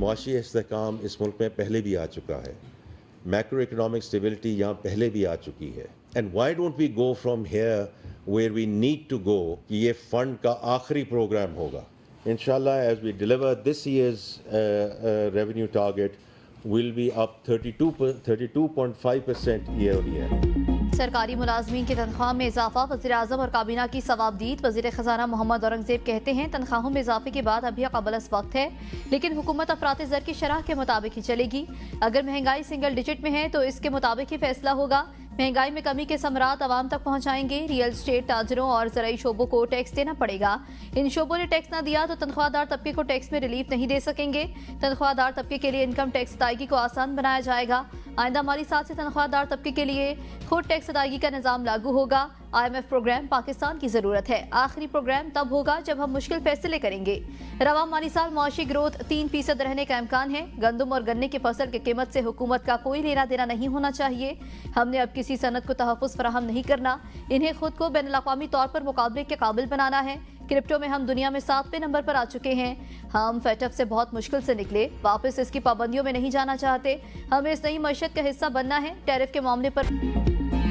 मुआशी इस्तेहकाम इस मुल्क में पहले भी आ चुका है, मैक्रो इकनॉमिक स्टेबिलिटी यहाँ पहले भी आ चुकी है। And why don't we go from here where we need to go कि ये फंड का आखिरी प्रोग्राम होगा। इंशाल्लाह as we deliver this year's revenue target will be up 32.5% year on year. सरकारी मुलाजमीन की तनख्वाह में इजाफा, वज़ीर-ए-आज़म और काबीना की सवाबदीद। वज़ीर खजाना मोहम्मद औरंगजेब कहते हैं तनख्वाहों में इजाफे की बात अभी कबल वक्त है, लेकिन हुकूमत अफरात ज़र की शरह के मुताबिक ही चलेगी। अगर महंगाई सिंगल डिजिट में है तो इसके मुताबिक ही फैसला होगा। महंगाई में कमी के समरात आवाम तक पहुंचाएंगे। रियल स्टेट ताजरों और ज़राई शोबों को टैक्स देना पड़ेगा। इन शोबों ने टैक्स न दिया तो तनख्वाहदार तबके को टैक्स में रिलीफ नहीं दे सकेंगे। तनख्वाहदार तबके के लिए इनकम टैक्स अदायगी को आसान बनाया जाएगा। आइंदा माली साल से तनख्वाहदार तबके के लिए खुद टैक्स अदायगी का निज़ाम लागू होगा। IMF प्रोग्राम पाकिस्तान की ज़रूरत है। आखिरी प्रोग्राम तब होगा जब हम मुश्किल फैसले करेंगे। रवा माली साल मुआशी ग्रोथ 3% रहने का इम्कान है। गंदम और गन्ने की फसल की कीमत से हुकूमत का कोई लेना देना नहीं होना चाहिए। हमने अब किसी सनत को तहफ़्फ़ुज़ फराहम नहीं करना। इन्हें खुद को बैनुल-अक़वामी तौर पर मुकाबले के काबिल बनाना है। क्रिप्टो में हम दुनिया में 7वें नंबर पर आ चुके हैं। हम फेटअप से बहुत मुश्किल से निकले, वापस इसकी पाबंदियों में नहीं जाना चाहते। हमें इस नई मशत का हिस्सा बनना है। टैरिफ के मामले पर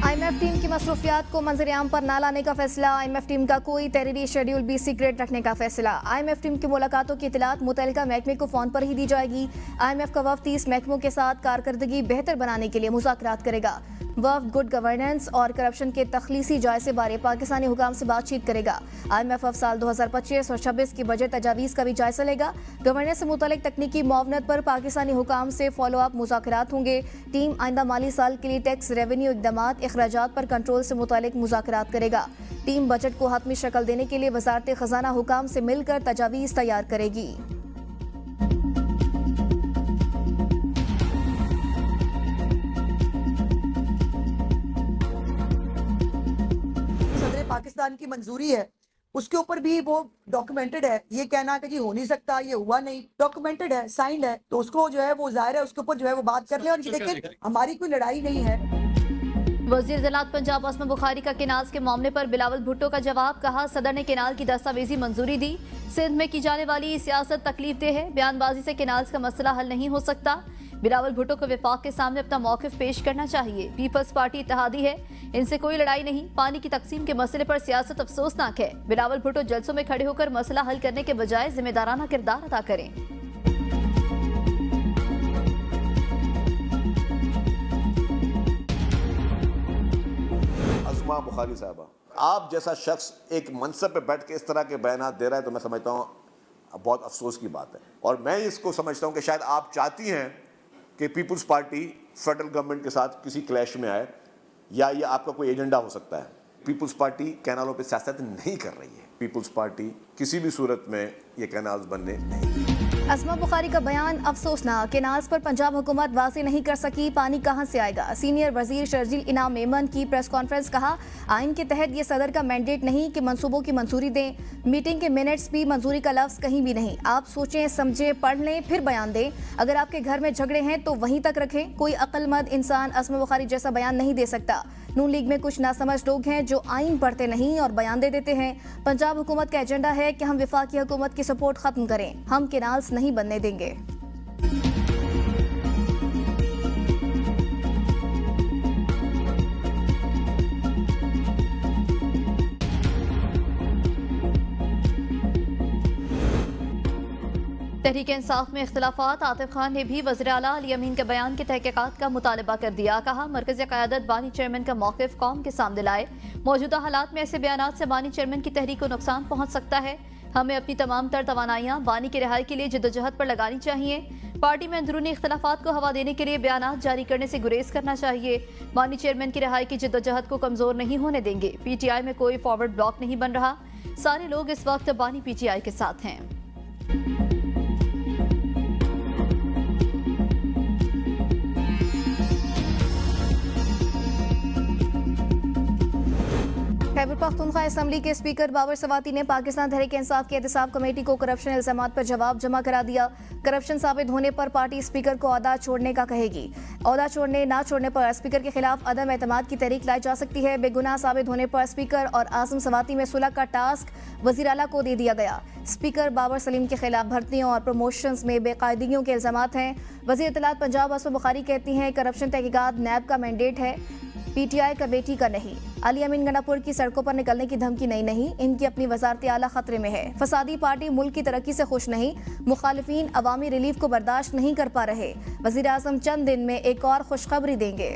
IMF टीम की मसरूफियात को मंजर-ए-आम पर न लाने का फैसला। IMF टीम का कोई तहरीरी शेड्यूल भी सीक्रेट रखने का फैसला। IMF टीम की मुलाकातों की इतलात मुतल्लिका महकमे को फ़ोन पर ही दी जाएगी। IMF का वफ़द 30 महकमों के साथ कारकर्दगी बेहतर बनाने के लिए मुज़ाकरात करेगा। वफ़द गुड गवर्नेंस और करप्शन के तखलीसी जायज़े बारे पाकिस्तानी हुकाम से बातचीत करेगा। IMF अब साल 2025 और 26 की बजट तजावीज़ का भी जायज़ा लेगा। गवर्नेंस से मुतल्लिक तकनीकी मुआवनत पर पाकिस्तानी हुकाम से फॉलो अप मुज़ाकरात होंगे। टीम आइंदा माली साल के लिए टैक्स रेवेन्यू इक़दामात अखराजात पर कंट्रोल से मुतल्लिक मुज़ाकरात करेगा। टीम बजट को हतमी शक्ल देने के लिए वज़ारत खजाना हुकाम से मिलकर तजावीज़ तैयार करेगी। पाकिस्तान की मंजूरी है उसके ऊपर भी वो डॉक्यूमेंटेड है। ये कहना कि जी हो नहीं सकता, ये हुआ नहीं, डॉक्यूमेंटेड है, साइंड है, तो उसको जो है वो जाहिर है उसके ऊपर जो है वो बात कर ले। और लेकिन हमारी कोई लड़ाई नहीं है। वज़ीर ज़राअत पंजाब असमा बुखारी का केनाल के मामले पर बिलावल भुट्टो का जवाब। कहा सदर ने केनाल की दस्तावेजी मंजूरी दी। सिंध में की जाने वाली सियासत तकलीफदेह है। बयानबाजी से केनाल का मसला हल नहीं हो सकता। बिलावल भुट्टो को विफाक के सामने अपना मौक़िफ़ पेश करना चाहिए। पीपल्स पार्टी इत्तेहादी है, इनसे कोई लड़ाई नहीं। पानी की तकसीम के मसले पर सियासत अफसोसनाक है। बिलावल भुट्टो जलसों में खड़े होकर मसला हल करने के बजाय जिम्मेदाराना किरदार अदा करें। अस्मा बुखारी साहबा, आप जैसा शख्स एक मनसब पे बैठ के इस तरह के बयान दे रहा है तो मैं समझता हूँ बहुत अफसोस की बात है। और मैं इसको समझता हूँ कि शायद आप चाहती हैं कि पीपल्स पार्टी फेडरल गवर्नमेंट के साथ किसी क्लैश में आए, या ये आपका कोई एजेंडा हो सकता है। पीपल्स पार्टी कैनालों पे सियासत नहीं कर रही है। पीपल्स पार्टी किसी भी सूरत में ये कैनाल्स बनने नहीं। अस्मा बुखारी का बयान अफसोसनाक। केनाल्स पर पंजाब हुकूमत वाज़ेह नहीं कर सकी, पानी कहां से आएगा। सीनियर वजीर शर्जील इनाम मेमन की प्रेस कॉन्फ्रेंस। कहा आइन के तहत ये सदर का मैंडेट नहीं कि मंसूबों की मंजूरी दें। मीटिंग के मिनट्स भी मंजूरी का लफ्ज़ कहीं भी नहीं। आप सोचें, समझें, पढ़ लें, फिर बयान दें। अगर आपके घर में झगड़े हैं तो वहीं तक रखें। कोई अक्लमंद इंसान अस्मा बुखारी जैसा बयान नहीं दे सकता। नून लीग में कुछ नासमझ लोग हैं जो आइन पढ़ते नहीं और बयान दे देते हैं। पंजाब हुकूमत का एजेंडा है कि हम वफाकी हुकूमत की सपोर्ट खत्म करें। हम केनाल्स नहीं बनने देंगे। तहरीक इंसाफ में इख्तिलाफात। आतिफ खान ने भी वज़ीर आला अली अमीन के बयान की तहकीकात का मुतालबा कर दिया। कहा मरकज़ी क़यादत बानी चेयरमैन का मौक़िफ़ कौम के सामने लाए। मौजूदा हालात में ऐसे बयानात से बानी चेयरमैन की तहरीक को नुकसान पहुँच सकता है। हमें अपनी तमाम तर तवानाइयाँ बानी की रिहाई के लिए जद्दोजहद पर लगानी चाहिए। पार्टी में अंदरूनी इख्तिलाफात को हवा देने के लिए बयानात जारी करने से गुरेज करना चाहिए। बानी चेयरमैन की रिहाई की जद्दोजहद को कमज़ोर नहीं होने देंगे। PTI में कोई फॉरवर्ड ब्लॉक नहीं बन रहा। सारे लोग इस वक्त बानी PTI के साथ हैं। खैबर पख्तूनख्वा असम्बली के स्पीकर बाबर सवाती ने पाकिस्तान तहरीक इंसाफ की एहतसाब कमेटी को करप्शन इल्जामात पर जवाब जमा करा दिया। करप्शन साबित होने पर पार्टी स्पीकर को ओहदा छोड़ने का कहेगी। ओहदा ना छोड़ने पर स्पीकर के खिलाफ अदम एतमाद की तहरीक लाई जा सकती है। बेगुनाह साबित होने पर स्पीकर और आजम सवाती में सुलह का टास्क वज़ीर आला को दे दिया गया। स्पीकर बाबर सलीम के खिलाफ भर्तियों और प्रमोशंस में बेकायदगियों के इल्जामात हैं। वज़ीर इत्तलात पंजाब असमा बुखारी कहती हैं करप्शन तहकीकात नैब का मैंडेट है, पीटीआई कमेटी का नहीं। अली अमीन गंडापुर की सड़कों पर निकलने की धमकी नहीं, इनकी अपनी वजारत आला खतरे में है। फसादी पार्टी मुल्क की तरक्की से खुश नहीं, मुखालिफिन अवामी रिलीफ को बर्दाश्त नहीं कर पा रहे। वज़ीर आज़म चंद दिन में एक और खुशखबरी देंगे।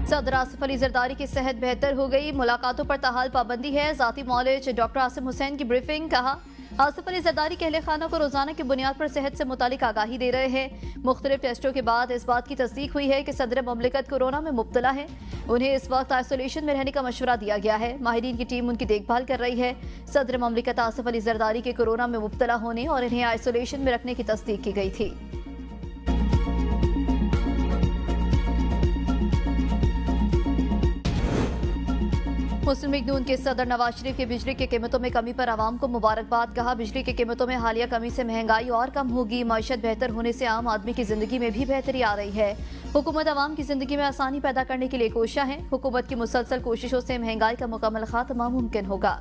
सदर आसिफ अली जरदारी की सेहत बेहतर हो गई, मुलाकातों पर ताहाल पाबंदी है। जाती मौलिज डॉक्टर आसिम हुसैन की ब्रीफिंग। कहा आसिफ अली जरदारी अहले खाना को रोजाना की बुनियाद पर सेहत से मुतालिक आगाही दे रहे हैं। मुख्तलिफ टेस्टों के बाद इस बात की तस्दीक हुई है कि सदर ममलिकत कोरोना में मुब्तला है। उन्हें इस वक्त आइसोलेशन में रहने का मशवरा दिया गया है। माहिरीन की टीम उनकी देखभाल कर रही है। सदर ममलिकत आसिफ अली जरदारी के कोरोना में मुब्तला होने और इन्हें आइसोलेशन में रखने की तस्दीक की गई थी। मुस्लिम लीग नून के सदर नवाज शरीफ की बिजली की कीमतों में कमी पर आवाम को मुबारकबाद। कहा बिजली की कीमतों में हालिया कमी से महंगाई और कम होगी। मईशत बेहतर होने से आम आदमी की जिंदगी में भी बेहतरी आ रही है। हुकूमत आवाम की जिंदगी में आसानी पैदा करने के लिए कोशिश है। हुकूमत की मुसलसल कोशिशों से महंगाई का मुकम्मल खात्मा मुमकिन होगा।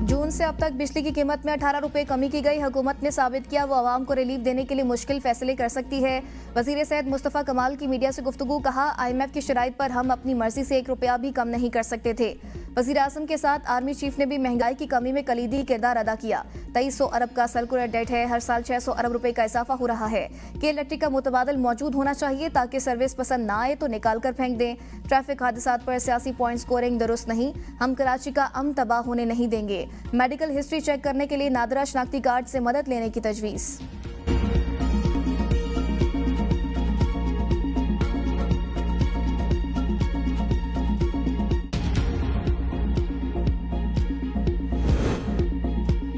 जून से अब तक बिजली की कीमत में 18 रुपए कमी की गई। हुकूमत ने साबित किया वो आवाम को रिलीफ देने के लिए मुश्किल फैसले कर सकती है। वजीर सेहत मुस्तफ़ा कमाल की मीडिया से गुफ्तगू। कहा IMF की शराइत पर हम अपनी मर्जी से 1 रुपया भी कम नहीं कर सकते थे। वजीर आज़म के साथ आर्मी चीफ ने भी महंगाई की कमी में कलीदी किरदार अदा किया। 2300 अरब का सर्कुलर डेट है। हर साल 600 अरब रुपए का इजाफा हो रहा है कि इलेक्ट्रिक का मुतबादल मौजूद होना चाहिए ताकि सर्विस पसंद ना आए तो निकाल कर फेंक दें। ट्रैफिक हादसात पर सियासी पॉइंट स्कोरिंग दुरुस्त नहीं। हम कराची का अमन तबाह होने नहीं देंगे। मेडिकल हिस्ट्री चेक करने के लिए नादरा शनाख्ती कार्ड से मदद लेने की तजवीज़।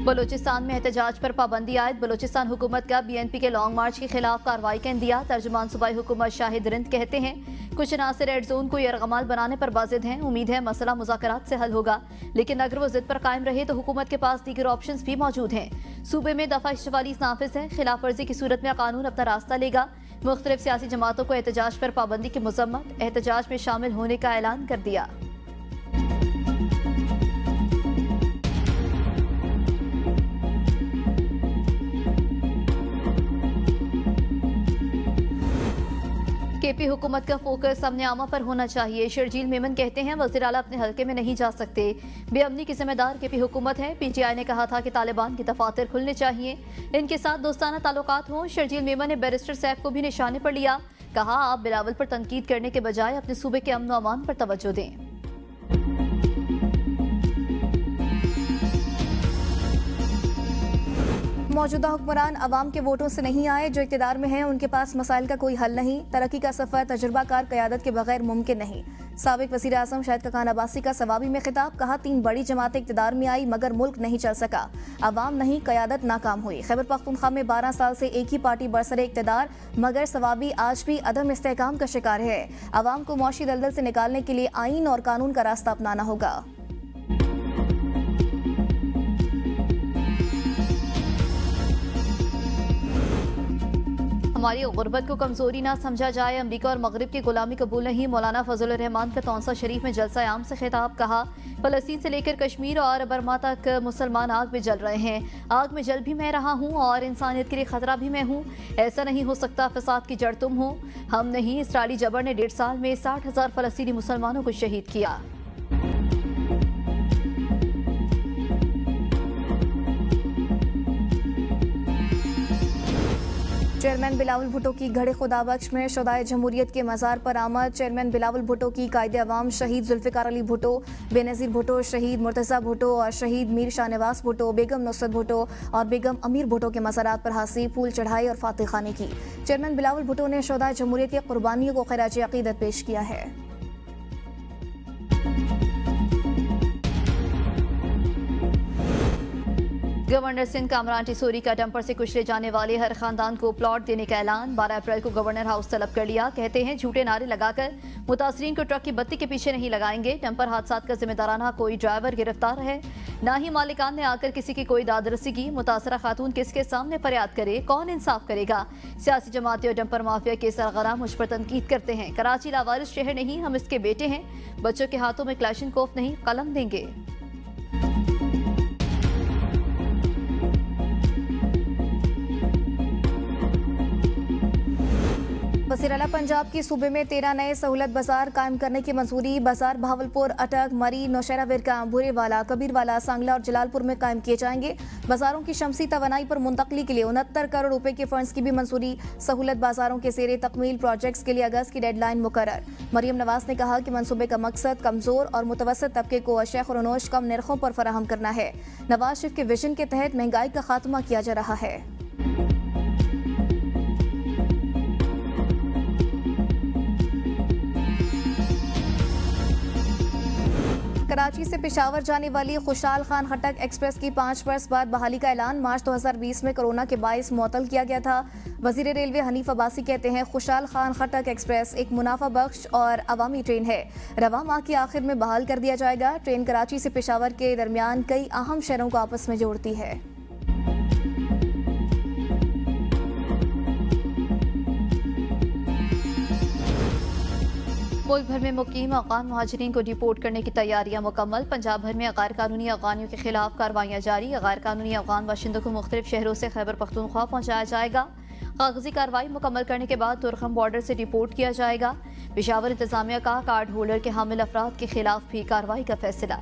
बलूचिस्तान में एहतजाज पर पाबंदी आयद। बलूचिस्तान हुकूमत का BNP के लॉन्ग मार्च के खिलाफ कार्रवाई का इंदिया। तर्जुमान सूबाई हुकूमत शाहिद रिंद कहते हैं कुछ अनासर रेड जोन को यरगमाल बनाने पर बाजिद हैं। उम्मीद है मसला मुज़ाकरात से हल होगा, लेकिन अगर वो जिद पर कायम रहे तो हुकूमत के पास दीगर ऑप्शंस भी मौजूद हैं। सूबे में दफा 44 नाफिज है। खिलाफ वर्जी की सूरत में कानून अपना रास्ता लेगा। मुख्तलिफ सियासी जमातों को एहतजाज पर पाबंदी की मजम्मत, एहतजाज में शामिल होने का ऐलान कर दिया। KP हुकूमत का फोकस अमन आमा पर होना चाहिए। शर्जील मेमन कहते हैं वज़ीर आला अपने हल्के में नहीं जा सकते। बेअमनी की जिम्मेदार KP हुकूमत है। PTI ने कहा था कि तालिबान के दफातर खुलने चाहिए, इनके साथ दोस्ताना ताल्लुकात हों। शर्जील मेमन ने बैरिस्टर सैफ को भी निशाने पर लिया। कहा आप बिलावल पर तनकीद करने के बजाय अपने सूबे के अमन व अमान पर तवज्जो दें। मौजूदा हुक्मरान अवाम के वोटों से नहीं आए। जो इक़्तिदार में हैं उनके पास मसाइल का कोई हल नहीं। तरक्की का सफ़र तजुर्बाकार क़यादत के बगैर मुमकिन नहीं। साबिक वज़ीर आज़म शाहिद खान अब्बासी का सवाबी में खिताब। कहा 3 बड़ी जमातें इक़्तिदार में आई मगर मुल्क नहीं चल सका। अवाम नहीं क़यादत नाकाम हुई। खैबर पख्तूनख्वा में 12 साल से एक ही पार्टी बरसरे इक़्तिदार मगर सवाबी आज भी अदम इस्तेहकाम का शिकार है। अवाम को मौशी दलदल से निकालने के लिए आइन और कानून का रास्ता अपनाना होगा। हमारी गुर्बत को कमजोरी ना समझा जाए। अमरीका और मगरिब की गुलामी कबूल नहीं। मौलाना फजल रहमान का तौसा शरीफ में जलसा आम से खिताब। कहा फलस्तीन से लेकर कश्मीर और बर्मा तक मुसलमान आग में जल रहे हैं। आग में जल भी मैं रहा हूँ और इंसानियत के लिए खतरा भी मैं हूँ। ऐसा नहीं हो सकता फसाद की जड़ तुम हो, हम नहीं। इसराइली जबर ने 1.5 साल में 60,000 फलस्तीनी मुसलमानों को शहीद किया। चेयरमैन बिलावल भुट्टो की घड़े खुदाबख्श में शुदाए जमहूरियत के मज़ार पर आमद। चेयरमैन बिलावल भुट्टो की कायदे अवाम शहीद जुल्फ़िकार अली भुट्टो, बेनज़ीर भुट्टो, शहीद मुर्तज़ा भुट्टो और शहीद मीर शाहनवाज भुट्टो, बेगम नुसरत भुट्टो और बेगम अमीर भुट्टो के मज़ारात पर हासी फूल चढ़ाई और फातिह खानी की। चेयरमैन बिलावल भुट्टो ने शुदाए जमहूरियत की कुर्बानियों को खिराज अक़ीदत पेश किया है। गवर्नर सिंध कामरान टिसोरी का डंपर से कुचले जाने वाले हर खानदान को प्लॉट देने का ऐलान। 12 अप्रैल को गवर्नर हाउस तलब कर लिया। कहते हैं झूठे नारे लगाकर मुतासरीन को ट्रक की बत्ती के पीछे नहीं लगाएंगे। डंपर हादसा का जिम्मेदाराना कोई ड्राइवर गिरफ्तार है, ना ही मालिकान ने आकर किसी की कोई दादरसी की। मुतासरा खातून किसके सामने फरियाद करे, कौन इंसाफ करेगा। सियासी जमातें और डंपर माफिया के सरगना मुझ पर तनकीद करते हैं। कराची लावारिस शहर नहीं, हम इसके बेटे हैं। बच्चों के हाथों में क्लैशनकोफ नहीं, कलम देंगे। वज़ीर-ए-आला पंजाब की सूबे में 13 नए सहूलत बाजार कायम करने की मंजूरी। बाजार भावलपुर, अटक, मरी, नौशहरा विरका, भूरेवाला, कबीरवाला, सांगला और जलालपुर में कायम किए जाएंगे। बाजारों की शमसी तवानाई पर मुंतकली के लिए 69 करोड़ रुपए के फंड्स की भी मंजूरी। सहूलत बाजारों के ज़ेरे तकमील प्रोजेक्ट्स के लिए अगस्त की डेडलाइन मुकर्रर। मरियम नवाज ने कहा कि मंसूबे का मकसद कमजोर और मुतवसत तबके को अशिया खुरनोश कम नरखों पर फराहम करना है। नवाज शरीफ के विजन के तहत महंगाई का खात्मा किया जा रहा है। कराची से पेशावर जाने वाली खुशहाल खान खट्टक एक्सप्रेस की 5 बरस बाद बहाली का ऐलान। मार्च 2020 में कोरोना के बाइस मुअत्तल किया गया था। वजीर रेलवे हनीफ अब्बासी कहते हैं खुशहाल खान खट्टक एक्सप्रेस एक मुनाफा बख्श और अवामी ट्रेन है। रवा माह के आखिर में बहाल कर दिया जाएगा। ट्रेन कराची से पेशावर के दरमियान कई अहम शहरों को आपस में जोड़ती है। मुल्क भर में मुकीम अफगान मुहाजिरीन को डिपोर्ट करने की तैयारियां मुकम्मल। पंजाब भर में गैर कानूनी अफगानियों के खिलाफ कार्रवाइयां जारी। गैर कानूनी अफगान बाशिंदों को मुख्तलिफ शहरों से खैबर पख्तूनख्वा पहुंचाया जाएगा। कागजी कार्रवाई मुकम्मल करने के बाद तुरखम बॉर्डर से डिपोर्ट किया जाएगा। पेशावर इंतजामिया का कार्ड होल्डर के हामिल अफराद के खिलाफ भी कार्रवाई का फैसला।